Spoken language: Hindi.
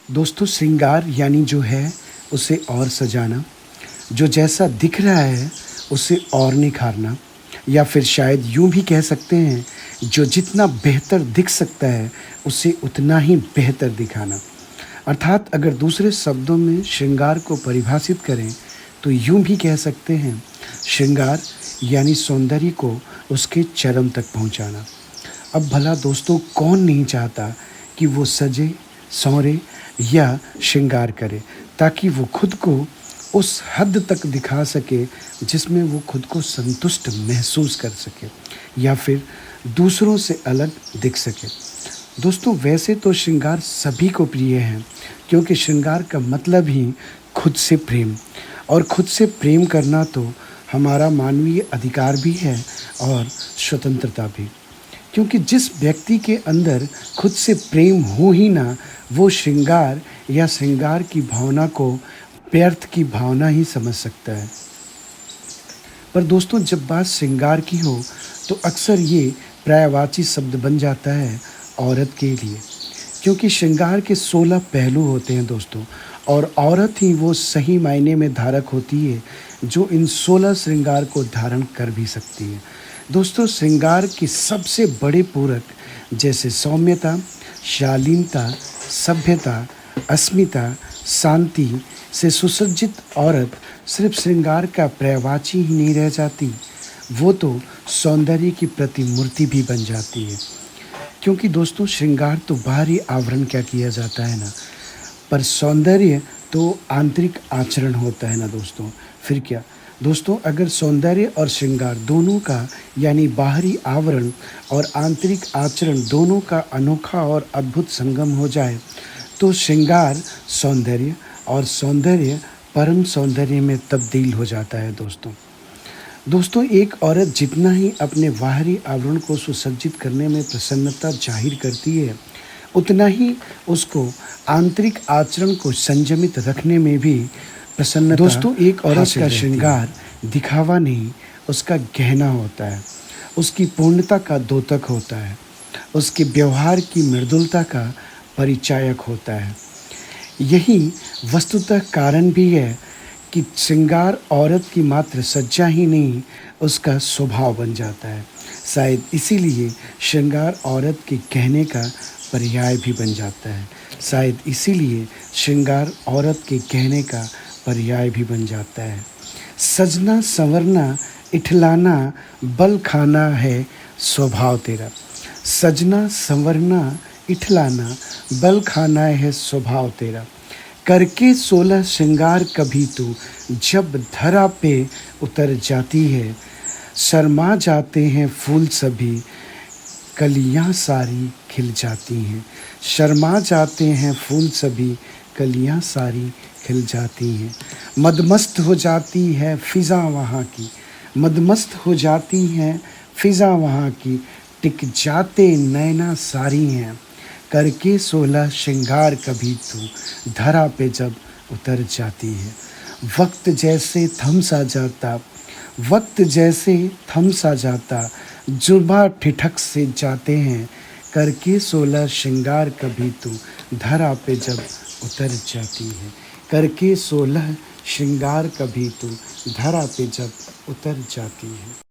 दोस्तों श्रृंगार यानी जो है उसे और सजाना, जो जैसा दिख रहा है उसे और निखारना, या फिर शायद यूँ भी कह सकते हैं जो जितना बेहतर दिख सकता है उसे उतना ही बेहतर दिखाना। अर्थात अगर दूसरे शब्दों में श्रृंगार को परिभाषित करें तो यूँ भी कह सकते हैं श्रृंगार यानी सौंदर्य को उसके चरम तक पहुँचाना। अब भला दोस्तों कौन नहीं चाहता कि वो सजे संवरे या श्रृंगार करे ताकि वो खुद को उस हद तक दिखा सके जिसमें वो खुद को संतुष्ट महसूस कर सके या फिर दूसरों से अलग दिख सके। दोस्तों वैसे तो श्रृंगार सभी को प्रिय है, क्योंकि श्रृंगार का मतलब ही खुद से प्रेम, और खुद से प्रेम करना तो हमारा मानवीय अधिकार भी है और स्वतंत्रता भी। क्योंकि जिस व्यक्ति के अंदर खुद से प्रेम हो ही ना, वो श्रृंगार या श्रृंगार की भावना को व्यर्थ की भावना ही समझ सकता है। पर दोस्तों जब बात श्रृंगार की हो तो अक्सर ये पर्यायवाची शब्द बन जाता है औरत के लिए, क्योंकि श्रृंगार के 16 पहलू होते हैं दोस्तों, और औरत ही वो सही मायने में धारक होती है जो इन 16 श्रृंगार को धारण कर भी सकती है। दोस्तों श्रृंगार के सबसे बड़े पूरक जैसे सौम्यता, शालीनता, सभ्यता, अस्मिता, शांति से सुसज्जित औरत सिर्फ श्रृंगार का पर्यायवाची ही नहीं रह जाती, वो तो सौंदर्य की प्रतिमूर्ति भी बन जाती है। क्योंकि दोस्तों श्रृंगार तो बाहरी आवरण क्या किया जाता है ना, पर सौंदर्य तो आंतरिक आचरण होता है ना दोस्तों। फिर क्या दोस्तों, अगर सौंदर्य और श्रृंगार दोनों का यानी बाहरी आवरण और आंतरिक आचरण दोनों का अनोखा और अद्भुत संगम हो जाए तो श्रृंगार सौंदर्य और सौंदर्य परम सौंदर्य में तब्दील हो जाता है दोस्तों एक औरत जितना ही अपने बाहरी आवरण को सुसज्जित करने में प्रसन्नता जाहिर करती है, उतना ही उसको आंतरिक आचरण को संयमित रखने में भी प्रसन्नता दोस्तों एक औरत का श्रृंगार दिखावा नहीं, उसका गहना होता है, उसकी पूर्णता का द्योतक होता है, उसके व्यवहार की मृदुलता का परिचायक होता है। यही वस्तुतः कारण भी है कि श्रृंगार औरत की मात्र सज्जा ही नहीं, उसका स्वभाव बन जाता है। शायद इसीलिए श्रृंगार औरत के कहने का पर्याय भी बन जाता है। शायद इसीलिए श्रृंगार औरत के कहने का पर्याय भी बन जाता है। सजना संवरना इठलाना बल खाना है स्वभाव तेरा। सजना संवरना इठलाना बल खाना है स्वभाव तेरा। करके 16 श्रृंगार कभी तू जब धरा पे उतर जाती है। शर्मा जाते हैं फूल सभी कलियां सारी खिल जाती हैं। शर्मा जाते हैं फूल सभी कलियां सारी खिल जाती हैं। मदमस्त हो जाती है फिज़ा वहाँ की। मदमस्त हो जाती हैं फिज़ा वहाँ की। टिक जाते नैना सारी हैं। करके 16 श्रृंगार कभी तू धरा पे जब उतर जाती है। वक्त जैसे थम सा जाता, वक्त जैसे थम सा जाता, जुबा ठिठक से जाते हैं। करके 16 श्रृंगार कभी तू धरा पे जब उतर जाती है। करके 16 श्रृंगार कभी तू धरा पे जब उतर जाती है।